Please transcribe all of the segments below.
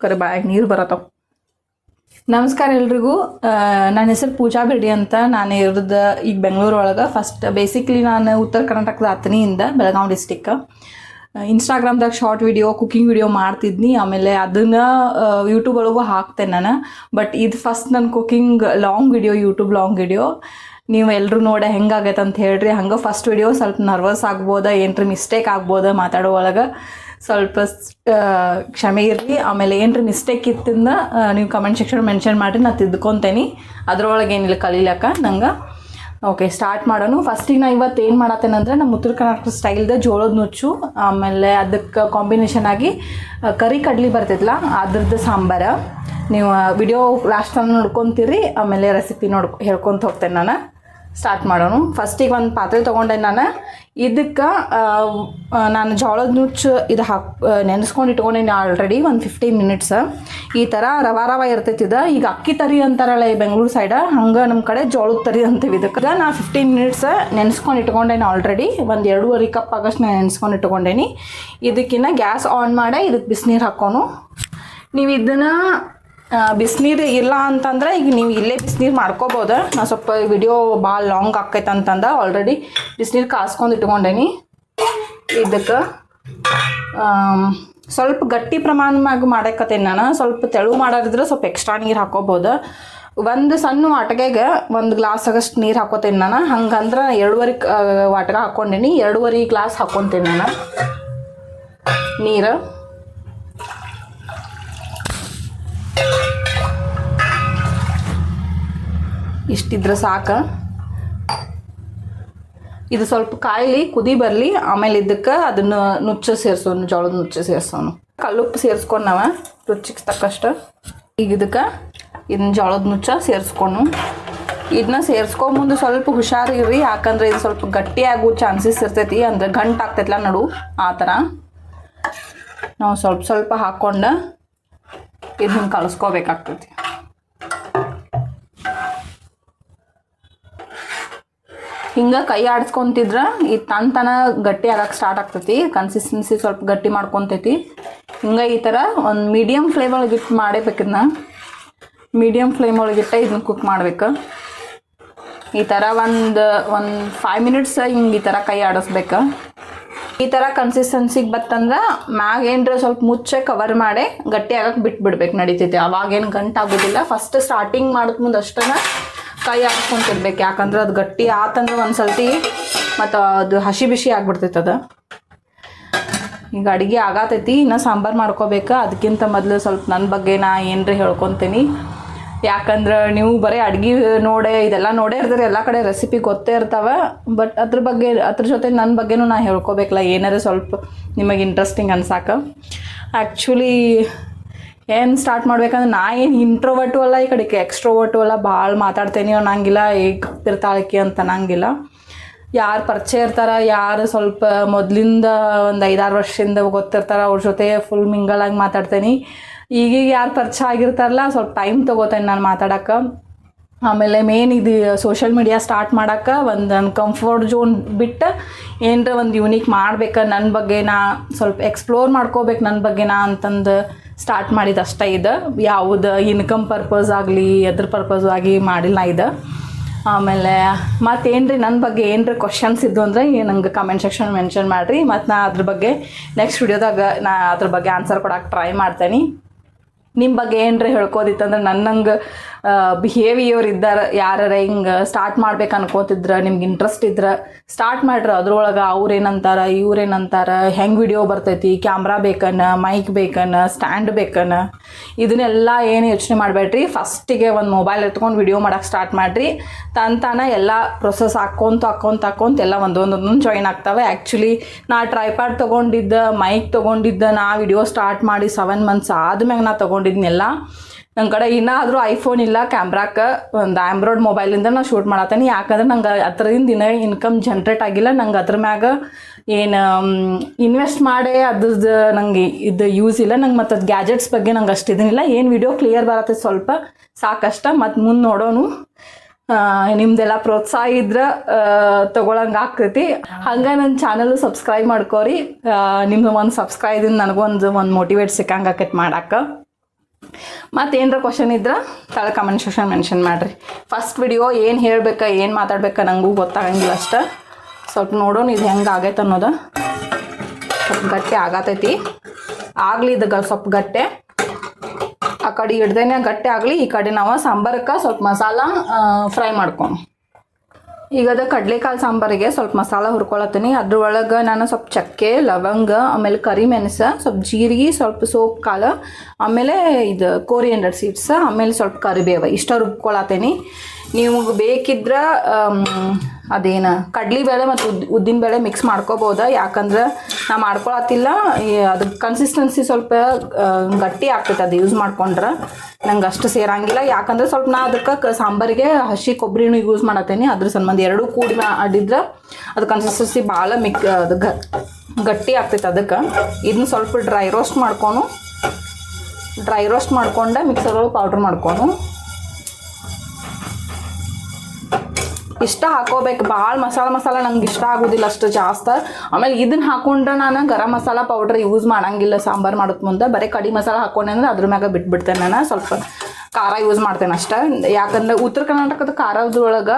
ಕರೆ ಬಾಯಾಗ ನೀರು ಬರತ್ತವ. ನಮಸ್ಕಾರ ಎಲ್ರಿಗೂ. ನನ್ನ ಹೆಸರು ಪೂಜಾ ಬಿಡಿ ಅಂತ. ನಾನು ಇರೋದು ಈಗ ಬೆಂಗಳೂರು ಒಳಗೆ. ಫಸ್ಟ್ ಬೇಸಿಕ್ಲಿ ನಾನು ಉತ್ತರ ಕರ್ನಾಟಕದ ಅಥಣಿಯಿಂದ, ಬೆಳಗಾವಿ ಡಿಸ್ಟಿಕ್. ಇನ್ಸ್ಟಾಗ್ರಾಮ್ದಾಗ ಶಾರ್ಟ್ ವಿಡಿಯೋ, ಕುಕಿಂಗ್ ವಿಡಿಯೋ ಮಾಡ್ತಿದ್ನಿ. ಆಮೇಲೆ ಅದನ್ನು ಯೂಟ್ಯೂಬ್ ಒಳಗೂ ಹಾಕ್ತೇನೆ ನಾನು. ಬಟ್ ಇದು ಫಸ್ಟ್ ನನ್ನ cooking long video, YouTube long video. ನೀವು ಎಲ್ಲರೂ ನೋಡಿ ಹೆಂಗಾಗೈತೆ ಅಂತ ಹೇಳ್ರಿ. ಹಂಗೆ ಫಸ್ಟ್ ವಿಡಿಯೋ ಸ್ವಲ್ಪ ನರ್ವಸ್ ಆಗ್ಬೋದ, ಏನ್ರಿ ಮಿಸ್ಟೇಕ್ ಆಗ್ಬೋದ ಮಾತಾಡೋ ಒಳಗೆ, ಸ್ವಲ್ಪ ಕ್ಷಮೆ ಇರಲಿ. ಆಮೇಲೆ ಏನ್ರಿ ಮಿಸ್ಟೇಕ್ ಇತ್ತಿಂದ ನೀವು ಕಮೆಂಟ್ ಸೆಕ್ಷನ್ ಮೆನ್ಷನ್ ಮಾಡಿರಿ, ನಾನು ತಿದ್ಕೊತೇನೆ. ಅದ್ರೊಳಗೆ ಏನಿಲ್ಲ ಕಲೀಲಕ್ಕ ನಂಗೆ. ಓಕೆ, ಸ್ಟಾರ್ಟ್ ಮಾಡೋಣ. ಫಸ್ಟಿಗೆ ನಾನು ಇವತ್ತು ಏನು ಮಾಡತ್ತೇನೆಂದ್ರೆ, ನಮ್ಮ ಉತ್ತರ ಕರ್ನಾಟಕ ಸ್ಟೈಲ್ದ ಜೋಳದ ನುಚ್ಚು, ಆಮೇಲೆ ಅದಕ್ಕೆ ಕಾಂಬಿನೇಷನ್ ಆಗಿ ಕರಿ ಕಡ್ಲಿ ಬರ್ತೈತಲ್ಲ ಅದ್ರದ್ದು ಸಾಂಬಾರು. ನೀವು ವಿಡಿಯೋ ಲಾಸ್ಟ್ ತನಕ ನೋಡ್ಕೊತೀರಿ, ಆಮೇಲೆ ರೆಸಿಪಿ ಹೇಳ್ಕೊತ ಹೋಗ್ತೇನೆ ನಾನು. ಸ್ಟಾರ್ಟ್ ಮಾಡೋಣ. ಫಸ್ಟಿಗೆ ಒಂದು ಪಾತ್ರೆ ತೊಗೊಂಡೆ ನಾನು. ಇದಕ್ಕೆ ನಾನು ಜೋಳದ ನುಚ್ಚು ಇದು ನೆನೆಸ್ಕೊಂಡು ಇಟ್ಕೊಂಡೇನಿ ಆಲ್ರೆಡಿ ಒಂದು 15 ಮಿನಿಟ್ಸ್. ಈ ಥರ ರವ ಇರ್ತೈತಿ ಇದು. ಈಗ ಅಕ್ಕಿ ತರಿ ಅಂತಾರಲ್ಲ ಈ ಬೆಂಗಳೂರು ಸೈಡ, ಹಂಗೆ ನಮ್ಮ ಕಡೆ ಜೋಳದ ತರಿ ಅಂತೀವಿ ಇದಕ್ಕೆ. ನಾನು 15 ಮಿನಿಟ್ಸ್ ನೆನೆಸ್ಕೊಂಡು ಇಟ್ಕೊಂಡೇನಿ ಆಲ್ರೆಡಿ. ಒಂದು 2.5 ಕಪ್ ಆಗಷ್ಟು ನಾನು ನೆನೆಸ್ಕೊಂಡು ಇಟ್ಕೊಂಡೇನಿ. ಇದಕ್ಕಿನ್ನ ಗ್ಯಾಸ್ ಆನ್ ಮಾಡಿ ಇದಕ್ಕೆ ಬಿಸಿನೀರು ಹಾಕೋನು. ನೀವು ಇದನ್ನು ಬಿಸಿನೀರು ಇಲ್ಲ ಅಂತಂದ್ರೆ ಈಗ ನೀವು ಇಲ್ಲೇ ಬಿಸಿನೀರು ಮಾಡ್ಕೋಬೋದು. ನಾನು ಸ್ವಲ್ಪ ವಿಡಿಯೋ ಭಾಳ ಲಾಂಗ್ ಆಕೈತೆ ಅಂತಂದ ಆಲ್ರೆಡಿ ಬಿಸಿನೀರು ಕಾಸ್ಕೊಂಡು ಇಟ್ಕೊಂಡೇನಿ. ಇದಕ್ಕೆ ಸ್ವಲ್ಪ ಗಟ್ಟಿ ಪ್ರಮಾಣವಾಗಿ ಮಾಡಕತ್ತೇನೆ ನಾನು. ಸ್ವಲ್ಪ ತೆಳು ಮಾಡೋದಿದ್ರೆ ಸ್ವಲ್ಪ ಎಕ್ಸ್ಟ್ರಾ ನೀರು ಹಾಕೋಬೋದು. ಒಂದು ಸಣ್ಣ ವಾಟಗೆಗೆ 1 ಗ್ಲಾಸ್ ಆಗಷ್ಟು ನೀರು ಹಾಕೋತೇನೆ ನಾನು. ಹಂಗಂದ್ರೆ 2.5 ವಾಟಗ ಹಾಕ್ಕೊಂಡೇನಿ. 2.5 ಗ್ಲಾಸ್ ಹಾಕ್ಕೊತೇನೆ ನಾನು ನೀರು. ಇಷ್ಟಿದ್ರೆ ಸಾಕು. ಇದು ಸ್ವಲ್ಪ ಕಾಯಿಲಿ ಕುದಿ ಬರಲಿ. ಆಮೇಲೆ ಇದಕ್ಕೆ ಅದನ್ನು ನುಚ್ಚು ಸೇರಿಸೋನು, ಜೋಳದ ನುಚ್ಚು ಸೇರಿಸೋನು. ಕಲ್ಲುಪ್ಪು ಸೇರಿಸ್ಕೊಂಡು ನಾವು ರುಚಿಗೆ ತಕ್ಕಷ್ಟು. ಈಗ ಇದಕ್ಕೆ ಇದನ್ನ ಜೋಳದ ನುಚ್ಚ ಸೇರಿಸ್ಕೊಂಡು, ಇದನ್ನ ಸೇರಿಸ್ಕೊಂಬಂದು ಸ್ವಲ್ಪ ಹುಷಾರಿರ್ರಿ. ಯಾಕಂದ್ರೆ ಇದು ಸ್ವಲ್ಪ ಗಟ್ಟಿಯಾಗೋ ಚಾನ್ಸಸ್ ಇರ್ತೈತಿ. ಅಂದ್ರೆ ಗಂಟು ಆಗ್ತೈತಲ್ಲ ನಡು, ಆ ಥರ ನಾವು ಸ್ವಲ್ಪ ಹಾಕ್ಕೊಂಡು ಇದನ್ನ ಕಲಿಸ್ಕೋಬೇಕಾಗ್ತೈತಿ. ಹಿಂಗೆ ಕೈ ಆಡಿಸ್ಕೊತಿದ್ರೆ ಈ ತನ ಗಟ್ಟಿ ಆಗಕ್ಕೆ ಸ್ಟಾರ್ಟ್ ಆಗ್ತೈತಿ. ಕನ್ಸಿಸ್ಟೆನ್ಸಿ ಸ್ವಲ್ಪ ಗಟ್ಟಿ ಮಾಡ್ಕೊತೈತಿ. ಹಿಂಗೆ ಈ ಥರ ಒಂದು ಮೀಡಿಯಮ್ ಫ್ಲೇಮ್ ಒಳಗೆ ಇಟ್ಟು ಮಾಡಬೇಕು. ಇದನ್ನ ಮೀಡಿಯಮ್ ಫ್ಲೇಮ್ ಒಳಗಿಟ್ಟು ಇದನ್ನ ಕುಕ್ ಮಾಡ್ಬೇಕು. ಈ ಥರ ಒಂದು 5 ಮಿನಿಟ್ಸ್ ಹಿಂಗೆ ಈ ಥರ ಕೈ ಆಡಿಸ್ಬೇಕು. ಈ ಥರ ಕನ್ಸಿಸ್ಟೆನ್ಸಿಗೆ ಬತ್ತಂದ್ರೆ ಮ್ಯಾಗ ಏನರ ಸ್ವಲ್ಪ ಮುಚ್ಚೆ ಕವರ್ ಮಾಡಿ ಗಟ್ಟಿ ಆಗಕ್ಕೆ ಬಿಟ್ಬಿಡ್ಬೇಕು, ನಡೀತೈತಿ. ಅವಾಗೇನು ಗಂಟು ಆಗೋದಿಲ್ಲ. ಫಸ್ಟ್ ಸ್ಟಾರ್ಟಿಂಗ್ ಮಾಡೋದು ಮುಂದೆ ಅಷ್ಟನ್ನ ಕೈ ಹಾಕ್ಕೊಂತಿರ್ಬೇಕು. ಯಾಕಂದ್ರೆ ಅದು ಗಟ್ಟಿ ಆತಂದ್ರೆ ಒಂದು ಸಲ್ತಿ ಮತ್ತು ಅದು ಹಸಿ ಬಿಸಿ ಆಗ್ಬಿಡ್ತೈತೆ ಅದು. ಈಗ ಅಡುಗೆ ಆಗತೈತಿ, ಇನ್ನು ಸಾಂಬಾರು ಮಾಡ್ಕೋಬೇಕು. ಅದಕ್ಕಿಂತ ಮೊದಲು ಸ್ವಲ್ಪ ನನ್ನ ಬಗ್ಗೆ ನಾ ಏನರ ಹೇಳ್ಕೊತೀನಿ. ಯಾಕಂದ್ರೆ ನೀವು ಬರೀ ಅಡುಗೆ ಇದೆಲ್ಲ ನೋಡೇ ಇರ್ತೀರಿ, ಎಲ್ಲ ಕಡೆ ರೆಸಿಪಿ ಗೊತ್ತೇ ಇರ್ತಾವೆ. ಬಟ್ ಅದ್ರ ಜೊತೆ ನನ್ನ ಬಗ್ಗೆನೂ ನಾ ಹೇಳ್ಕೊಬೇಕಲ್ಲ, ಏನಾರು ಸ್ವಲ್ಪ ನಿಮಗೆ ಇಂಟ್ರೆಸ್ಟಿಂಗ್ ಅನ್ಸಾಕ. ಆ್ಯಕ್ಚುಲಿ ಏನು ಸ್ಟಾರ್ಟ್ ಮಾಡ್ಬೇಕಂದ್ರೆ, ನಾ ಏನು ಇಂಟ್ರೋವರ್ಟು ಅಲ್ಲ, ಈ ಕಡೆಗೆ ಎಕ್ಸ್ಟ್ರೋವರ್ಟು ಅಲ್ಲ. ಭಾಳ ಮಾತಾಡ್ತೇನೆ ಅನ್ನಂಗಿಲ್ಲ, ಈಗ ಇರ್ತಾಳಕ್ಕೆ ಅಂತ ಅನ್ನಂಗಿಲ್ಲ. ಯಾರು ಪರಿಚಯ ಇರ್ತಾರ, ಯಾರು ಸ್ವಲ್ಪ ಮೊದಲಿಂದ ಒಂದು 5-6 ವರ್ಷದಿಂದ ಗೊತ್ತಿರ್ತಾರ, ಅವ್ರ ಜೊತೆ ಫುಲ್ ಮಿಂಗಲಾಗಿ ಮಾತಾಡ್ತೇನೆ. ಈಗೀಗ ಯಾರು ಪರಿಚಯ ಆಗಿರ್ತಾರಲ್ಲ, ಸ್ವಲ್ಪ ಟೈಮ್ ತೊಗೋತೇನೆ ನಾನು ಮಾತಾಡೋಕ್ಕೆ. ಆಮೇಲೆ ಮೇನ್ ಇದು ಸೋಷಲ್ ಮೀಡಿಯಾ ಸ್ಟಾರ್ಟ್ ಮಾಡೋಕ್ಕೆ ಒಂದು ನನ್ನ ಕಂಫರ್ಟ್ ಝೋನ್ ಬಿಟ್ಟು ಏನರ ಒಂದು ಯೂನಿಕ್ ಮಾಡ್ಬೇಕು, ನನ್ನ ಬಗ್ಗೆ ನಾ ಸ್ವಲ್ಪ ಎಕ್ಸ್ಪ್ಲೋರ್ ಮಾಡ್ಕೋಬೇಕು ನನ್ನ ಬಗ್ಗೆ ನಾ ಅಂತಂದು ಸ್ಟಾರ್ಟ್ ಮಾಡಿದ್ದು ಅಷ್ಟೇ. ಇದು ಯಾವುದು ಇನ್ಕಮ್ ಪರ್ಪಸ್ ಆಗಲಿ ಎದ್ರ ಪರ್ಪಸ್ ಆಗಿ ಮಾಡಿಲ್ಲ ಇದು. ಆಮೇಲೆ ಮತ್ತೇನ್ರಿ ನನ್ನ ಬಗ್ಗೆ ಏನರ ಕ್ವಶನ್ಸ್ ಇದ್ದು ಅಂದರೆ ನಂಗೆ ಕಮೆಂಟ್ ಸೆಕ್ಷನ್ ಮೆನ್ಷನ್ ಮಾಡಿರಿ. ಮತ್ತು ನಾ ಅದ್ರ ಬಗ್ಗೆ ನೆಕ್ಸ್ಟ್ ವಿಡಿಯೋದಾಗ ನಾ ಅದ್ರ ಬಗ್ಗೆ ಆನ್ಸರ್ ಕೊಡೋಕೆ ಟ್ರೈ ಮಾಡ್ತೇನೆ. ನಿಮ್ಮ ಬಗ್ಗೆ ಏನರ ಹೇಳ್ಕೋದಿತ್ತಂದ್ರೆ ನನ್ನಂಗೆ ಬಿಹೇವಿಯರ್ ಇದ್ದಾರೆ ಯಾರ ಹಿಂಗೆ ಸ್ಟಾರ್ಟ್ ಮಾಡ್ಬೇಕು ಅನ್ಕೋತಿದ್ರೆ, ನಿಮ್ಗೆ ಇಂಟ್ರೆಸ್ಟ್ ಇದ್ರೆ ಸ್ಟಾರ್ಟ್ ಮಾಡ್ರಿ. ಅದ್ರೊಳಗೆ ಅವ್ರೇನಂತಾರೆ ಇವ್ರೇನಂತಾರೆ, ಹೆಂಗೆ ವಿಡಿಯೋ ಬರ್ತೈತಿ, ಕ್ಯಾಮ್ರಾ ಬೇಕನ್ನ, ಮೈಕ್ ಬೇಕನ್ನ, ಸ್ಟ್ಯಾಂಡ್ ಬೇಕನ್ನ, ಇದನ್ನೆಲ್ಲ ಏನು ಯೋಚನೆ ಮಾಡಬೇಡ್ರಿ. ಫಸ್ಟಿಗೆ ಒಂದು ಮೊಬೈಲ್ ಎತ್ಕೊಂಡು ವಿಡಿಯೋ ಮಾಡೋಕ್ಕೆ ಸ್ಟಾರ್ಟ್ ಮಾಡಿರಿ. ತಾನ ಎಲ್ಲ ಪ್ರೊಸೆಸ್ ಹಾಕ್ಕೊಂತ ಎಲ್ಲ ಒಂದೊಂದೊಂದು ಜಾಯಿನ್ ಆಗ್ತವೆ. ಆ್ಯಕ್ಚುಲಿ ನಾ ಟ್ರೈಪ್ಯಾಡ್ ತೊಗೊಂಡಿದ್ದೆ, ಮೈಕ್ ತೊಗೊಂಡಿದ್ದೆ, ನಾ ವಿಡಿಯೋ ಸ್ಟಾರ್ಟ್ ಮಾಡಿ 7 ಮಂತ್ಸ್ ಆದ್ಮೇಲೆ ನಾ ತೊಗೊಂಡಿದ್ನೆಲ್ಲ. ನನ್ನ ಕಡೆ ಇನ್ನಾದರೂ ಐಫೋನ್ ಇಲ್ಲ, ಕ್ಯಾಮ್ರಾಕ್ಕೆ ಒಂದು ಆ್ಯಂಡ್ರಾಯ್ಡ್ ಮೊಬೈಲಿಂದ ನಾನು ಶೂಟ್ ಮಾಡತ್ತೇನೆ. ಯಾಕಂದ್ರೆ ನಂಗೆ ಅದರಿಂದ ಇನ್ನೂ ಇನ್ಕಮ್ ಜನ್ರೇಟ್ ಆಗಿಲ್ಲ. ನಂಗೆ ಅದ್ರ ಮ್ಯಾಗ ಏನು ಇನ್ವೆಸ್ಟ್ ಮಾಡಿ ಅದ್ರದ್ದು ನಂಗೆ ಇದು ಯೂಸ್ ಇಲ್ಲ. ನಂಗೆ ಮತ್ತು ಅದು ಗ್ಯಾಜೆಟ್ಸ್ ಬಗ್ಗೆ ನಂಗೆ ಅಷ್ಟು ಇದನ್ನಿಲ್ಲ. ಏನು ವಿಡಿಯೋ ಕ್ಲಿಯರ್ ಬರತ್ತೆ ಸ್ವಲ್ಪ ಸಾಕಷ್ಟ. ಮತ್ತು ಮುಂದೆ ನೋಡೋನು. ನಿಮ್ದೆಲ್ಲ ಪ್ರೋತ್ಸಾಹ ಇದ್ರೆ ತೊಗೊಳಂಗೆ ಆಗ್ತೈತಿ. ಹಂಗೆ ನನ್ನ ಚಾನಲ್ಲು ಸಬ್ಸ್ಕ್ರೈಬ್ ಮಾಡ್ಕೋರಿ. ನಿಮ್ದು ಒಂದು ಸಬ್ಸ್ಕ್ರೈಬಿಂದ ನನಗೊಂದು ಮೋಟಿವೇಟ್ ಸಿಕ್ಕಂಗೆ ಆಕೈತಿ ಮಾಡೋಕ್ಕೆ. ಮತ್ತು ಏನರ ಕ್ವಶನ್ ಇದ್ರೆ ತಳ ಕಮೆಂಟ್ ಸೆಕ್ಷನ್ ಮೆನ್ಷನ್ ಮಾಡಿರಿ. ಫಸ್ಟ್ ವಿಡಿಯೋ ಏನು ಹೇಳ್ಬೇಕಾ ಏನು ಮಾತಾಡ್ಬೇಕಾ ನನಗೂ ಗೊತ್ತಾಗಂಗಿಲ್ಲ ಅಷ್ಟು. ಸ್ವಲ್ಪ ನೋಡೋಣ ಇದು ಹೆಂಗೆ ಆಗೈತೆ ಅನ್ನೋದು. ಸ್ವಲ್ಪ ಗಟ್ಟಿ ಆಗತೈತಿ. ಆಗಲಿ ಇದು ಸ್ವಲ್ಪ ಗಟ್ಟೆ ಆ ಕಡೆ ಹಿಡ್ದೇನೆ ಗಟ್ಟಿ ಆಗಲಿ. ಈ ಕಡೆ ನಾವು ಸಾಂಬಾರಕ್ಕೆ ಸ್ವಲ್ಪ ಮಸಾಲ ಫ್ರೈ ಮಾಡ್ಕೊಂಡು. ಈಗ ಅದು ಕಡಲೆಕಾಳು ಸಾಂಬಾರಿಗೆ ಸ್ವಲ್ಪ ಮಸಾಲ ಹುರ್ಕೊಳತ್ತೀನಿ. ಅದ್ರೊಳಗೆ ನಾನು ಸ್ವಲ್ಪ ಚಕ್ಕೆ, ಲವಂಗ, ಆಮೇಲೆ ಕರಿಮೆಣಸು, ಸ್ವಲ್ಪ ಜೀರಿಗೆ, ಸ್ವಲ್ಪ ಸೋಪ್ ಕಾಳು, ಆಮೇಲೆ ಇದು ಕೋರಿಯಂಡರ್ ಸೀಡ್ಸ್, ಆಮೇಲೆ ಸ್ವಲ್ಪ ಕರಿಬೇವು ಇಷ್ಟ ರುಬ್ಕೊಳತ್ತೀನಿ. ನಿಮಗೆ ಬೇಕಿದ್ರೆ ಅದೇನು ಕಡ್ಲಿಬೇಳೆ ಮತ್ತು ಉದ್ದಿನಬೇಳೆ ಮಿಕ್ಸ್ ಮಾಡ್ಕೋಬೋದು. ಯಾಕಂದ್ರೆ ನಾ ಮಾಡ್ಕೊಳತ್ತಿಲ್ಲ, ಅದು ಕನ್ಸಿಸ್ಟೆನ್ಸಿ ಸ್ವಲ್ಪ ಗಟ್ಟಿ ಆಗ್ತೈತೆ ಅದು ಯೂಸ್ ಮಾಡ್ಕೊಂಡ್ರೆ. ನಂಗೆ ಅಷ್ಟು ಸೇರಂಗಿಲ್ಲ. ಯಾಕಂದ್ರೆ ಸ್ವಲ್ಪ ನಾ ಅದಕ್ಕೆ ಸಾಂಬಾರಿಗೆ ಹಸಿ ಕೊಬ್ಬರಿನೂ ಯೂಸ್ ಮಾಡತ್ತೀನಿ. ಅದ್ರ ಸಂಬಂಧ ಎರಡೂ ಕೂಡಿ ಮಾಡಿದ್ರೆ ಅದು ಕನ್ಸಿಸ್ಟೆನ್ಸಿ ಭಾಳ ಅದು ಗಟ್ಟಿ ಆಗ್ತೈತೆ. ಅದಕ್ಕೆ ಇದನ್ನ ಸ್ವಲ್ಪ ಡ್ರೈ ರೋಸ್ಟ್ ಮಾಡ್ಕೊಂಡೆ ಮಿಕ್ಸರ್ ಒಳಗೆ ಪೌಡ್ರ್ ಮಾಡ್ಕೊಂಡು ಇಷ್ಟ ಹಾಕೋಬೇಕು. ಭಾಳ ಮಸಾಲ ನಂಗೆ ಇಷ್ಟ ಆಗೋದಿಲ್ಲ ಅಷ್ಟು ಜಾಸ್ತಿ. ಆಮೇಲೆ ಇದನ್ನ ಹಾಕೊಂಡ್ರೆ ನಾನು ಗರಂ ಮಸಾಲ ಪೌಡ್ರ್ ಯೂಸ್ ಮಾಡಂಗಿಲ್ಲ ಸಾಂಬಾರು ಮಾಡೋದು ಮುಂದೆ. ಬರೀ ಕಡಿ ಮಸಾಲ ಹಾಕೊಂಡೆ ಅಂದ್ರೆ ಅದ್ರ ಮ್ಯಾಗ ಬಿಟ್ಬಿಡ್ತೇನೆ. ನಾನು ಸ್ವಲ್ಪ ಖಾರ ಯೂಸ್ ಮಾಡ್ತೇನೆ ಅಷ್ಟೇ. ಯಾಕಂದ್ರೆ ಉತ್ತರ ಕರ್ನಾಟಕದ ಖಾರದೊಳಗೆ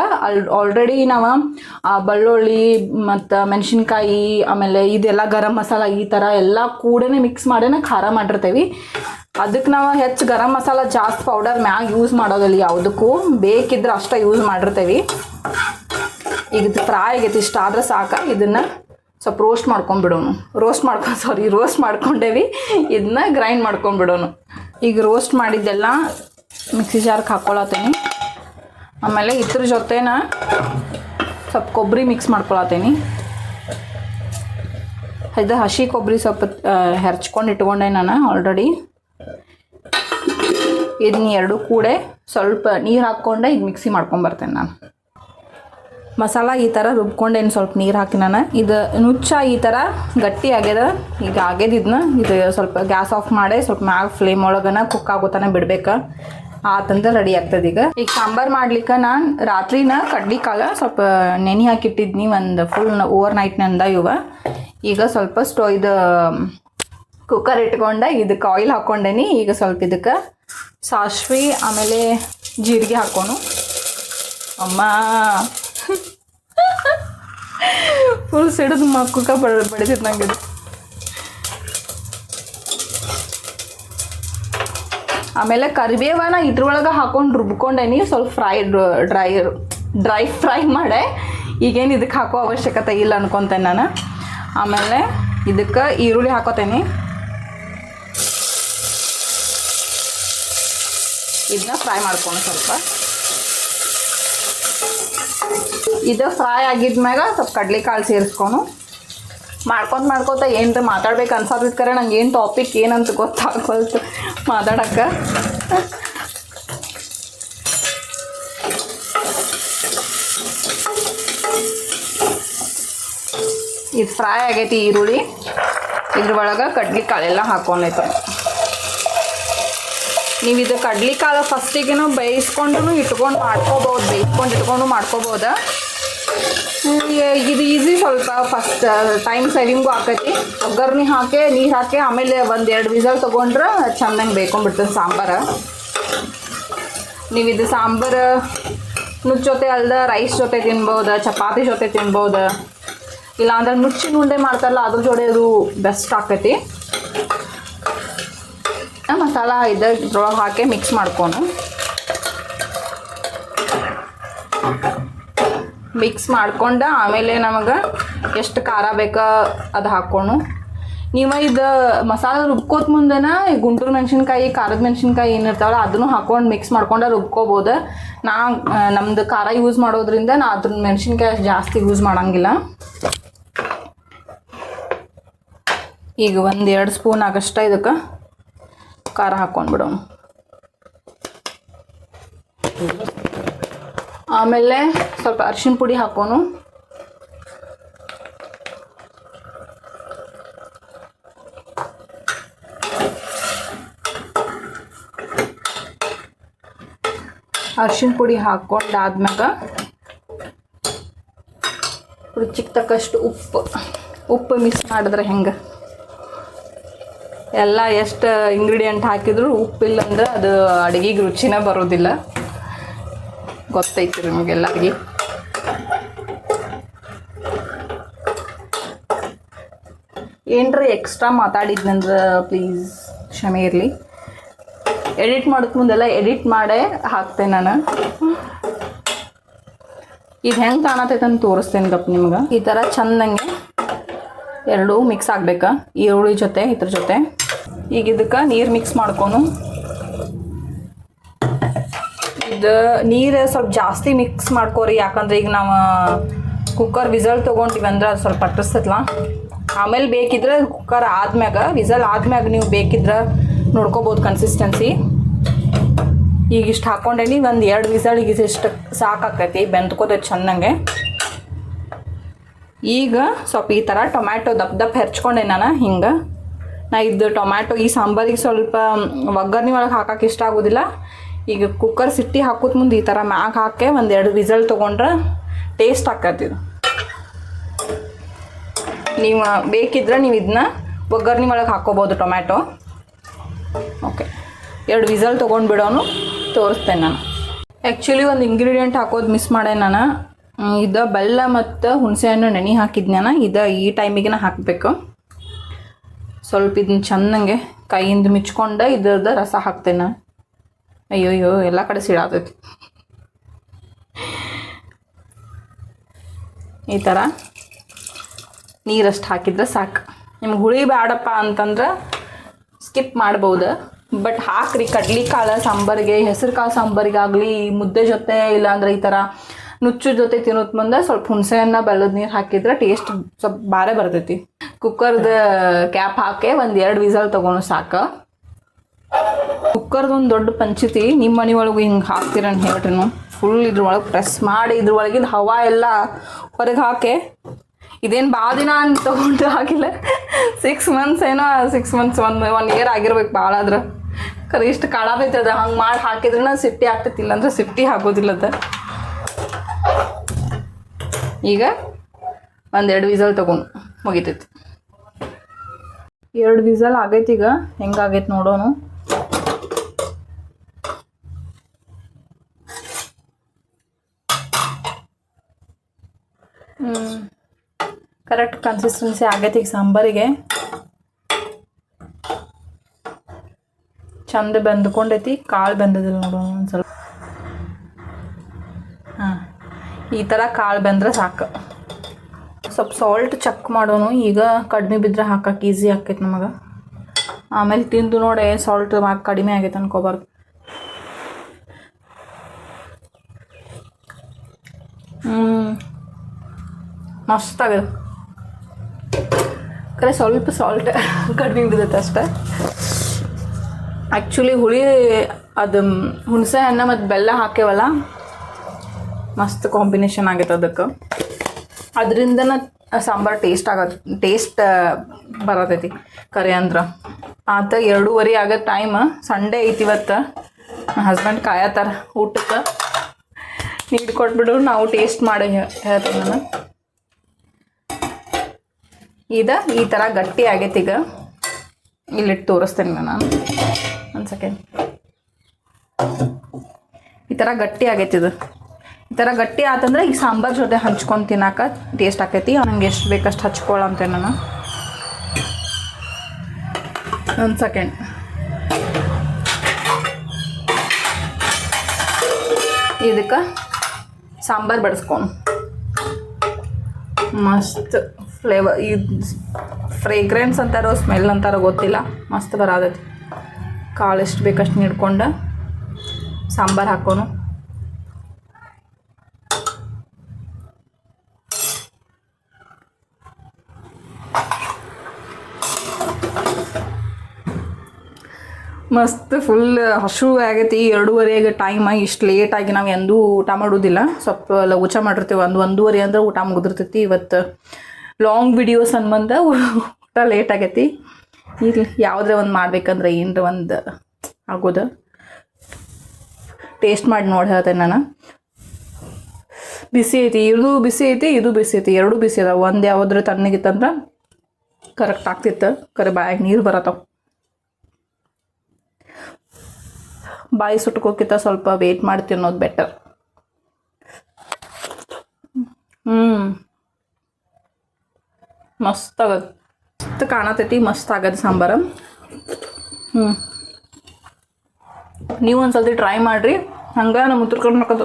ಆಲ್ರೆಡಿ ನಾವು ಬೆಳ್ಳುಳ್ಳಿ ಮತ್ತು ಮೆಣಸಿನ್ಕಾಯಿ ಆಮೇಲೆ ಇದೆಲ್ಲ ಗರಂ ಮಸಾಲ ಈ ಥರ ಎಲ್ಲ ಕೂಡನೇ ಮಿಕ್ಸ್ ಮಾಡೇನೆ ಖಾರ ಮಾಡಿರ್ತೇವೆ. ಅದಕ್ಕೆ ನಾವು ಹೆಚ್ಚು ಗರಂ ಮಸಾಲ ಜಾಸ್ತಿ ಪೌಡರ್ ಮ್ಯಾಗ ಯೂಸ್ ಮಾಡೋದಿಲ್ಲ. ಯಾವುದಕ್ಕೂ ಬೇಕಿದ್ರೆ ಅಷ್ಟೇ ಯೂಸ್ ಮಾಡಿರ್ತೇವೆ. ಈಗ ಇದು ಫ್ರೈ ಆಗೈತಿ. ಇಷ್ಟ ಆದ್ರೆ ಸಾಕು. ಇದನ್ನು ಸ್ವಲ್ಪ ರೋಸ್ಟ್ ಮಾಡ್ಕೊಂಡೇವಿ. ಇದನ್ನ ಗ್ರೈಂಡ್ ಮಾಡ್ಕೊಂಡ್ಬಿಡೋಣ. ಈಗ ರೋಸ್ಟ್ ಮಾಡಿದ್ದೆಲ್ಲ ಮಿಕ್ಸಿ ಜಾರ್ಗೆ ಹಾಕ್ಕೊಳತ್ತೀನಿ. ಆಮೇಲೆ ಇದ್ರ ಜೊತೆನ ಸ್ವಲ್ಪ ಕೊಬ್ಬರಿ ಮಿಕ್ಸ್ ಮಾಡ್ಕೊಳತ್ತೀನಿ. ಇದು ಹಸಿ ಕೊಬ್ಬರಿ ಸ್ವಲ್ಪ ಹೆರ್ಚ್ಕೊಂಡು ಇಟ್ಕೊಂಡೆ ನಾನು ಆಲ್ರೆಡಿ. ಇದನ್ನ ಎರಡು ಕೂಡೆ ಸ್ವಲ್ಪ ನೀರು ಹಾಕ್ಕೊಂಡೆ ಇದು ಮಿಕ್ಸಿ ಮಾಡ್ಕೊಂಬರ್ತೇನೆ ನಾನು. ಮಸಾಲ ಈ ಥರ ರುಬ್ಕೊಂಡೇನು ಸ್ವಲ್ಪ ನೀರು ಹಾಕಿ ನಾನು. ಇದು ನುಚ್ಚ ಈ ಥರ ಗಟ್ಟಿ ಆಗ್ಯದ. ಈಗ ಆಗ್ಯದಿದ್ನ ಇದು ಸ್ವಲ್ಪ ಗ್ಯಾಸ್ ಆಫ್ ಮಾಡಿ ಸ್ವಲ್ಪ ಮ್ಯಾಗ ಫ್ಲೇಮ್ ಒಳಗನ ಕುಕ್ ಆಗೋತನ ಬಿಡ್ಬೇಕು. ಆತಂದ್ರೆ ರೆಡಿ ಆಗ್ತದೆ. ಈಗ ಸಾಂಬಾರು ಮಾಡ್ಲಿಕ್ಕೆ ನಾನು ರಾತ್ರಿನ ಕಡ್ಲಿಕಾಳು ಸ್ವಲ್ಪ ನೆನೆ ಹಾಕಿಟ್ಟಿದ್ನಿ ಒಂದು ಫುಲ್ ಓವರ್ ನೈಟ್ನಿಂದ ಇವ. ಈಗ ಸ್ವಲ್ಪ ಇದು ಕುಕ್ಕರ್ ಇಟ್ಕೊಂಡೆ ಇದಕ್ಕೆ ಆಯಿಲ್ ಹಾಕ್ಕೊಂಡೇನಿ. ಈಗ ಸ್ವಲ್ಪ ಇದಕ್ಕೆ ಸಾಸಿವೆ ಆಮೇಲೆ ಜೀರಿಗೆ ಹಾಕೋನು. ಅಮ್ಮ ಫುಲ್ ಸಿಡಿದು ಮಕ್ಕಕ್ಕೆ ಬಡಿತೈತೆ ನಂಗೆ ಇದು. ಆಮೇಲೆ ಕರಿಬೇವನ ಇದ್ರೊಳಗೆ ಹಾಕೊಂಡು ರುಬ್ಕೊಂಡೇನಿ. ಸ್ವಲ್ಪ ಡ್ರೈ ಫ್ರೈ ಮಾಡೆ. ಈಗೇನು ಇದಕ್ಕೆ ಹಾಕೋ ಅವಶ್ಯಕತೆ ಇಲ್ಲ ಅನ್ಕೊತೇನೆ ನಾನು. ಆಮೇಲೆ ಇದಕ್ಕೆ ಈರುಳ್ಳಿ ಹಾಕೋತೇನೆ. ಇದನ್ನ ಫ್ರೈ ಮಾಡ್ಕೊಂಡು ಸ್ವಲ್ಪ ಇದು ಫ್ರೈ ಆಗಿದ್ಮ್ಯಾಗ ಸ್ವಲ್ಪ ಕಡ್ಲೆಕಾಳು ಸೇರಿಸ್ಕೊಂಡು ಮಾಡ್ಕೊತ ಏನರ ಮಾತಾಡ್ಬೇಕು ಅನ್ಸತ್ತಿದ್ಕರೆ ನಂಗೆ ಏನು ಟಾಪಿಕ್ ಏನಂತ ಗೊತ್ತಾಗೋಲ್ತು ಮಾತಾಡೋಕ್ಕೆ. ಇದು ಫ್ರೈ ಆಗೈತಿ ಈರುಳ್ಳಿ. ಇದ್ರೊಳಗೆ ಕಡ್ಲೆಕಾಳೆಲ್ಲ ಹಾಕೊಂಡೈತೆ. ನೀವು ಇದು ಕಡ್ಲೆಕಾಳು ಫಸ್ಟಿಗೇನು ಬೇಯಿಸ್ಕೊಂಡು ಇಟ್ಕೊಂಡು ಮಾಡ್ಕೋಬೋದು. ಇದು ಈಸಿ ಸ್ವಲ್ಪ ಫಸ್ಟ್ ಟೈಮ್ ಸೇವಿಂಗು ಆಕೈತಿ. ಒಗ್ಗರ್ಣೆ ಹಾಕಿ ನೀರು ಹಾಕಿ ಆಮೇಲೆ 1-2 ವಿಸಲ್ ತೊಗೊಂಡ್ರೆ ಚೆಂದಂಗೆ ಬೇಯ್ಕೊಂಡ್ಬಿಡ್ತದೆ ಸಾಂಬಾರು. ನೀವು ಇದು ಸಾಂಬಾರು ನುಚ್ಚ ಜೊತೆ ಅಲ್ದ ರೈಸ್ ಜೊತೆ ತಿನ್ಬೋದು, ಚಪಾತಿ ಜೊತೆ ತಿನ್ಬೋದು. ಇಲ್ಲಾಂದ್ರೆ ನುಚ್ಚಿನ ಉಂಡೆ ಮಾಡ್ತಾರಲ್ಲ ಅದ್ರ ಜೋಡಿ ಅದು ಬೆಸ್ಟ್ ಆಕೈತಿ. ಮಸಾಲ ಇದ್ರೊಳಗೆ ಹಾಕಿ ಮಿಕ್ಸ್ ಮಾಡ್ಕೊಂಡು ಆಮೇಲೆ ನಮಗೆ ಎಷ್ಟು ಖಾರ ಬೇಕೋ ಅದು ಹಾಕ್ಕೊಂಡು ನೀವು ಇದು ಮಸಾಲೆ ರುಬ್ಕೋತ ಮುಂದೆನ ಗುಂಟೂರು ಮೆಣಸಿನ್ಕಾಯಿ, ಖಾರದ ಮೆಣಸಿನ್ಕಾಯಿ ಏನಿರ್ತಾವಲ್ಲ ಅದನ್ನು ಹಾಕೊಂಡು ಮಿಕ್ಸ್ ಮಾಡ್ಕೊಂಡು ರುಬ್ಕೋಬೋದು. ನಮ್ದು ಖಾರ ಯೂಸ್ ಮಾಡೋದ್ರಿಂದ ನಾ ಅದ್ರ ಮೆಣಸಿನ್ಕಾಯಿ ಜಾಸ್ತಿ ಯೂಸ್ ಮಾಡೋಂಗಿಲ್ಲ. ಈಗ 1-2 ಸ್ಪೂನ್ ಆಗಷ್ಟ ಇದಕ್ಕೆ ಖಾರ ಹಾಕ್ಕೊಂಡ್ಬಿಡೋಣ. ಆಮೇಲೆ ಸ್ವಲ್ಪ ಅರಿಶಿನ ಪುಡಿ ಹಾಕೋನು. ಅರಿಶಿನ ಪುಡಿ ಹಾಕ್ಕೊಂಡಾದ್ಮ್ಯಾಗ ರುಚಿಗೆ ತಕ್ಕಷ್ಟು ಉಪ್ಪು ಮಿಕ್ಸ್ ಮಾಡಿದ್ರೆ ಹೆಂಗೆ ಎಲ್ಲ ಎಷ್ಟು ಇಂಗ್ರೀಡಿಯೆಂಟ್ ಹಾಕಿದ್ರು ಉಪ್ಪಿಲ್ಲ ಅಂದ್ರೆ ಅದು ಅಡುಗೆಗೆ ರುಚಿನೇ ಬರೋದಿಲ್ಲ, ಗೊತ್ತೈತಿ ನಿಮಗೆಲ್ಲರಿಗೆ. ಏನರ ಎಕ್ಸ್ಟ್ರಾ ಮಾತಾಡಿದ್ನಂದ್ರೆ ಪ್ಲೀಸ್ ಕ್ಷಮೆ ಇರಲಿ. ಎಡಿಟ್ ಮಾಡೋಕ್ಕೆ ಮುಂದೆಲ್ಲ ಎಡಿಟ್ ಮಾಡೇ ಹಾಕ್ತೇನೆ ನಾನು. ಇದು ಹೆಂಗೆ ಕಾಣತೈತೆ ಅಂತ ತೋರಿಸ್ತೇನೆ ಗಪ್ ನಿಮ್ಗೆ. ಈ ಥರ ಚೆಂದಂಗೆ ಎರಡೂ ಮಿಕ್ಸ್ ಆಗ್ಬೇಕಾ, ಈರುಳ್ಳಿ ಜೊತೆ ಇದ್ರ ಜೊತೆ. ಈಗ ಇದಕ್ಕೆ ನೀರು ಮಿಕ್ಸ್ ಮಾಡ್ಕೊಂಡು, ಇದು ನೀರು ಸ್ವಲ್ಪ ಜಾಸ್ತಿ ಮಿಕ್ಸ್ ಮಾಡ್ಕೋರಿ, ಯಾಕಂದ್ರೆ ಈಗ ನಾವು ಕುಕ್ಕರ್ ವಿಸಲ್ ತೊಗೊಂಡಿವಿ ಅಂದ್ರೆ ಅದು ಸ್ವಲ್ಪ ಪಟ್ಟಿಸ್ತೈತಲ್ಲ. ಆಮೇಲೆ ಬೇಕಿದ್ರೆ ಕುಕ್ಕರ್ ಆದ್ಮ್ಯಾಗ, ವಿಸಲ್ ಆದ್ಮ್ಯಾಗ ನೀವು ಬೇಕಿದ್ರೆ ನೋಡ್ಕೋಬೋದು ಕನ್ಸಿಸ್ಟೆನ್ಸಿ. ಈಗ ಇಷ್ಟು ಹಾಕ್ಕೊಂಡೇನಿ, ಒಂದು 2 ವಿಸಲಿಗೆ ಇಷ್ಟು ಸಾಕಾಕೈತಿ, ಬೆಂದ್ಕೋತೈತಿ ಚೆನ್ನಾಗೆ. ಈಗ ಸ್ವಲ್ಪ ಈ ಥರ ಟೊಮ್ಯಾಟೊ ದಪ್ಪ ಹೆರ್ಚ್ಕೊಂಡೆ ನಾನು. ಹಿಂಗೆ ನಾ ಇದು ಟೊಮ್ಯಾಟೊ ಈ ಸಾಂಬಾರಿಗೆ ಸ್ವಲ್ಪ ಒಗ್ಗರಣೆ ಒಳಗೆ ಹಾಕಕ್ಕೆ ಇಷ್ಟ ಆಗೋದಿಲ್ಲ. ಈಗ ಕುಕ್ಕರ್ ಸಿಟ್ಟಿ ಹಾಕೋದ್ ಮುಂದೆ ಈ ಥರ ಮ್ಯಾಗ ಹಾಕಿ 1-2 ವಿಸಲ್ ತೊಗೊಂಡ್ರೆ ಟೇಸ್ಟ್ ಆಕೈತಿ. ನೀವು ಬೇಕಿದ್ರೆ ನೀವು ಇದನ್ನ ಒಗ್ಗರಣೆ ಒಳಗೆ ಹಾಕ್ಕೋಬೋದು ಟೊಮ್ಯಾಟೊ. ಓಕೆ, 2 ವಿಸಲ್ ತೊಗೊಂಡು ಬಿಡೋನು ತೋರಿಸ್ತೇನೆ ನಾನು. ಆ್ಯಕ್ಚುಲಿ ಒಂದು ಇಂಗ್ರೀಡಿಯೆಂಟ್ ಹಾಕೋದು ಮಿಸ್ ಮಾಡೇ ನಾನು. ಇದು ಬೆಲ್ಲ ಮತ್ತು ಹುಣಸೆಹಣ್ಣು ನೆನೆ ಹಾಕಿದ್ನ, ಇದು ಈ ಟೈಮಿಗೆ ಹಾಕಬೇಕು. ಸ್ವಲ್ಪ ಇದನ್ನ ಚೆನ್ನಾಗೆ ಕೈಯಿಂದ ಮಿಚ್ಕೊಂಡು ಇದ್ರದ್ದು ರಸ ಹಾಕ್ತೇನೆ. ಅಯ್ಯೋ ಎಲ್ಲ ಕಡೆ ಸಿಡಾತೈತಿ. ಈ ಥರ ನೀರಷ್ಟು ಹಾಕಿದ್ರೆ ಸಾಕು. ನಿಮ್ಗೆ ಹುಳಿ ಬೇಡಪ್ಪ ಅಂತಂದ್ರೆ ಸ್ಕಿಪ್ ಮಾಡ್ಬೋದು, ಬಟ್ ಹಾಕ್ರಿ. ಕಡ್ಲಿಕಾಳು ಸಾಂಬಾರಿಗೆ, ಹೆಸರು ಕಾಳು ಸಾಂಬಾರಿಗಾಗಲಿ, ಮುದ್ದೆ ಜೊತೆ ಇಲ್ಲಾಂದ್ರೆ ಈ ಥರ ನುಚ್ಚು ಜೊತೆ ತಿನ್ನೋದು ಮುಂದೆ ಸ್ವಲ್ಪ ಹುಣಸೆಹಣ್ಣು ಬೆಲ್ಲದ ನೀರು ಹಾಕಿದ್ರೆ ಟೇಸ್ಟ್ ಸ್ವಲ್ಪ ಬಾರೇ ಬರ್ತೈತಿ. ಕುಕ್ಕರ್ದು ಕ್ಯಾಪ್ ಹಾಕಿ 1-2 ವಿಸಲ್ ತೊಗೊಂಡು ಸಾಕು. ಕುಕ್ಕರ್ದೊಂದು ದೊಡ್ಡ ಪಂಚಾಯಿತಿ. ನಿಮ್ಮ ಮನೆ ಒಳಗೆ ಹಿಂಗೆ ಹಾಕ್ತೀರನ್ ಹೇಳ್ರಿ. ಫುಲ್ ಇದ್ರೊಳಗೆ ಪ್ರೆಸ್ ಮಾಡಿ ಇದ್ರೊಳಗಿಂದ ಹವಾ ಎಲ್ಲ ಹೊರಗೆ ಹಾಕಿ. ಇದೇನು ಭಾಳ ದಿನ ಅಂತ ತೊಗೊಂಡು ಆಗಿಲ್ಲ, 6 ಮಂತ್ಸ್ ಏನೋ, 6 ಮಂತ್ಸ್ 1 ಇಯರ್ ಆಗಿರ್ಬೇಕು ಭಾಳ. ಆದ್ರೆ ಕರೆ ಇಷ್ಟು ಕಾಡತೈತೆ ಅದು. ಹಂಗೆ ಮಾಡಿ ಹಾಕಿದ್ರೆ ಸಿಟ್ಟಿ ಆಗ್ತೈತಿಲ್ಲ ಅಂದ್ರೆ ಸಿಟ್ಟಿ ಆಗೋದಿಲ್ಲ ಅದು. ಈಗ 1-2 ವಿಸಲ್ ತೊಗೊಂಡು ಮುಗಿತೈತಿ. 2 ವಿಸಲ್ ಆಗೈತಿ. ಈಗ ಹೆಂಗಾಗೈತೆ ನೋಡೋನು. ಕರೆಕ್ಟ್ ಕನ್ಸಿಸ್ಟೆನ್ಸಿ ಆಗೈತಿ ಈಗ ಸಾಂಬಾರಿಗೆ. ಚಂದ ಬೆಂದ್ಕೊಂಡೈತಿ, ಕಾಳು ಬೆಂದದಿಲ್ಲ ನೋಡೋಣ ಒಂದು ಸ್ವಲ್ಪ. ಹಾಂ, ಈ ಥರ ಕಾಳು ಬೆಂದ್ರೆ ಸಾಕು. ಸ್ವಲ್ಪ ಸಾಲ್ಟ್ ಚೆಕ್ ಮಾಡೋನು. ಈಗ ಕಡಿಮೆ ಬಿದ್ದರೆ ಹಾಕಕ್ಕೆ ಈಸಿ ಆಕೈತೆ ನಮಗೆ. ಆಮೇಲೆ ತಿಂದು ನೋಡಿ ಸಾಲ್ಟ್ ಕಡಿಮೆ ಆಗೈತೆ ಅನ್ಕೋಬಾರ್ದು. ಮಸ್ತ್ ಆಗಿದೆ. ಕರೆ ಸ್ವಲ್ಪ ಸಾಲ್ಟ್ ಕಡಿಮೆ ಬಿದ್ದೈತೆ ಅಷ್ಟೆ. ಆ್ಯಕ್ಚುಲಿ ಹುಳಿ ಅದು ಹುಣಸೆ ಹಣ್ಣು ಮತ್ತು ಬೆಲ್ಲ ಹಾಕ್ಯವಲ್ಲ, ಮಸ್ತ್ ಕಾಂಬಿನೇಷನ್ ಆಗೈತೆ ಅದಕ್ಕೆ. ಅದರಿಂದನ ಸಾಂಬಾರು ಟೇಸ್ಟ್ ಬರತೈತಿ ಕರೆ ಅಂದ್ರೆ. ಆತ 2:30 ಆಗೋ ಟೈಮ್. ಸಂಡೇ ಐತಿ ಇವತ್ತು. ನನ್ನ ಹಸ್ಬೆಂಡ್ ಕಾಯತ್ತಾರ ಊಟಕ್ಕೆ. ನೀರು ಕೊಟ್ಬಿಡು, ನಾವು ಟೇಸ್ಟ್ ಮಾಡಿ ಹೇಳ್ತೀನಿ ನಾನು. ಈ ಥರ ಗಟ್ಟಿ ಆಗೈತಿ. ಈಗ ಇಲ್ಲಿಟ್ಟು ತೋರಿಸ್ತೇನೆ ನಾನು. ಒಂದು ಸೆಕೆಂಡ್. ಈ ಥರ ಗಟ್ಟಿ ಆಗೈತಿ ಇದು. ಈ ಥರ ಗಟ್ಟಿ ಆತಂದ್ರೆ ಈಗ ಸಾಂಬಾರು ಜೊತೆ ಹಂಚ್ಕೊಂಡು ತಿನ್ನಕ್ಕೆ ಟೇಸ್ಟ್ ಆಕೈತಿ. ನಂಗೆ ಎಷ್ಟು ಬೇಕಷ್ಟು ಹಚ್ಕೊಳ್ಳಂತೆ ನಾನು. ಒಂದು ಸೆಕೆಂಡ್. ಇದಕ್ಕೆ ಸಾಂಬಾರು ಬಡಿಸ್ಕೊಂಡು ಮಸ್ತ್ ಫ್ಲೇವರ್, ಇದು ಫ್ರೇಗ್ರೆನ್ಸ್ ಅಂತಾರೋ ಸ್ಮೆಲ್ ಅಂತಾರೋ ಗೊತ್ತಿಲ್ಲ, ಮಸ್ತ್ ಬರೋದೈತಿ. ಕಾಳು ಎಷ್ಟು ಬೇಕಷ್ಟು ನೀಡ್ಕೊಂಡು ಸಾಂಬಾರು ಹಾಕೋನು. ಮಸ್ತ್ ಫುಲ್ ಹಸು ಆಗೈತಿ. 2:30 ಟೈಮ್. ಇಷ್ಟು ಲೇಟಾಗಿ ನಾವು ಎಂದೂ ಊಟ ಮಾಡೋದಿಲ್ಲ. ಸ್ವಲ್ಪ ಲಘುಚ ಮಾಡಿರ್ತೀವಿ. 1-1:30 ಅಂದ್ರೆ ಊಟ ಮುಗಿದಿರ್ತೈತಿ. ಇವತ್ತು ಲಾಂಗ್ ವಿಡಿಯೋಸ್ ಅನ್ಬಂದ ಊಟ ಲೇಟ್ ಆಗೈತಿ. ಇಲ್ಲಿ ಯಾವುದೇ ಒಂದು ಮಾಡ್ಬೇಕಂದ್ರೆ ಏನರ ಒಂದು ಆಗೋದು. ಟೇಸ್ಟ್ ಮಾಡಿ ನೋಡಿ ಹೇಳ್ತೇನೆ ನಾನು. ಬಿಸಿ ಐತಿ, ಇದು ಬಿಸಿ ಐತಿ, ಇದು ಬಿಸಿ ಐತಿ. ಎರಡೂ ಬಿಸಿ ಅದಾವೆ. ಒಂದು ಯಾವುದ್ರ ತಣ್ಣಗಿತ್ತಂದ್ರೆ ಕರೆಕ್ಟ್ ಆಗ್ತಿತ್ತು. ಕರೆ ಬಾಯಾಗ ನೀರು ಬರತ್ತವ. ಬಾಯಿ ಸುಟ್ಕೋಕ್ಕಿಂತ ಸ್ವಲ್ಪ ವೇಟ್ ಮಾಡಿ ತಿನ್ನೋದು ಬೆಟರ್. ಮಸ್ತ್ ಆಗದು, ಮಸ್ತ್ ಕಾಣತೈತಿ, ಮಸ್ತ್ ಆಗದು ಸಾಂಬಾರು. ನೀವು ಒಂದ್ಸತಿ ಟ್ರೈ ಮಾಡಿರಿ. ಹಂಗೆ ನಮ್ಮ ಉತ್ತರ ಕರ್ನಾಟಕದ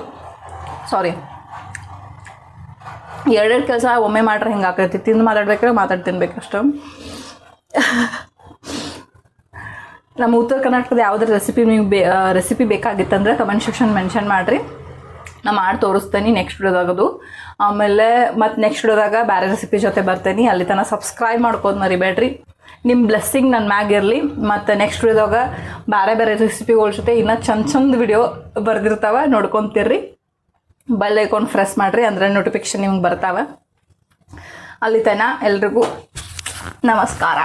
ಎರಡೆರಡು ಕೆಲಸ ಒಮ್ಮೆ ಮಾಡ್ರೆ ಹಿಂಗೆ ಆಕೈತಿ. ತಿಂದು ಮಾತಾಡ್ಬೇಕಾದ್ರೆ ತಿನ್ಬೇಕಷ್ಟು. ನಮ್ಮ ಉತ್ತರ ಕರ್ನಾಟಕದ ಯಾವುದ್ರ ರೆಸಿಪಿ ಬೇಕಾಗಿತ್ತಂದ್ರೆ ಕಮೆಂಟ್ ಸೆಕ್ಷನ್ ಮೆನ್ಷನ್ ಮಾಡಿರಿ, ನಾ ಮಾಡಿ ತೋರಿಸ್ತೇನೆ ನೆಕ್ಸ್ಟ್ ವಿಡಿಯೋದಾಗದು. ಆಮೇಲೆ ಮತ್ತು ನೆಕ್ಸ್ಟ್ ವಿಡಿಯೋದಾಗ ಬೇರೆ ರೆಸಿಪಿ ಜೊತೆ ಬರ್ತೇನೆ. ಅಲ್ಲಿ ತನಕ ಸಬ್ಸ್ಕ್ರೈಬ್ ಮಾಡ್ಕೋದು ಮರಿಬೇಡ್ರಿ. ನಿಮ್ಮ ಬ್ಲೆಸ್ಸಿಂಗ್ ನನ್ನ ಮ್ಯಾಗಿರಲಿ. ಮತ್ತು ನೆಕ್ಸ್ಟ್ ವಿಡಿಯೋದಾಗ ಬೇರೆ ರೆಸಿಪಿಗಳ ಜೊತೆ ಇನ್ನೂ ಚಂದ ವಿಡಿಯೋ ಬರ್ದಿರ್ತಾವೆ, ನೋಡ್ಕೊತಿರ್ರಿ. ಬೆಲ್ ಐಕಾನ್ ಪ್ರೆಸ್ ಮಾಡಿರಿ, ಅಂದರೆ ನೋಟಿಫಿಕೇಶನ್ ನಿಮ್ಗೆ ಬರ್ತಾವೆ. ಅಲ್ಲಿ ತನಕ ಎಲ್ರಿಗೂ ನಮಸ್ಕಾರ.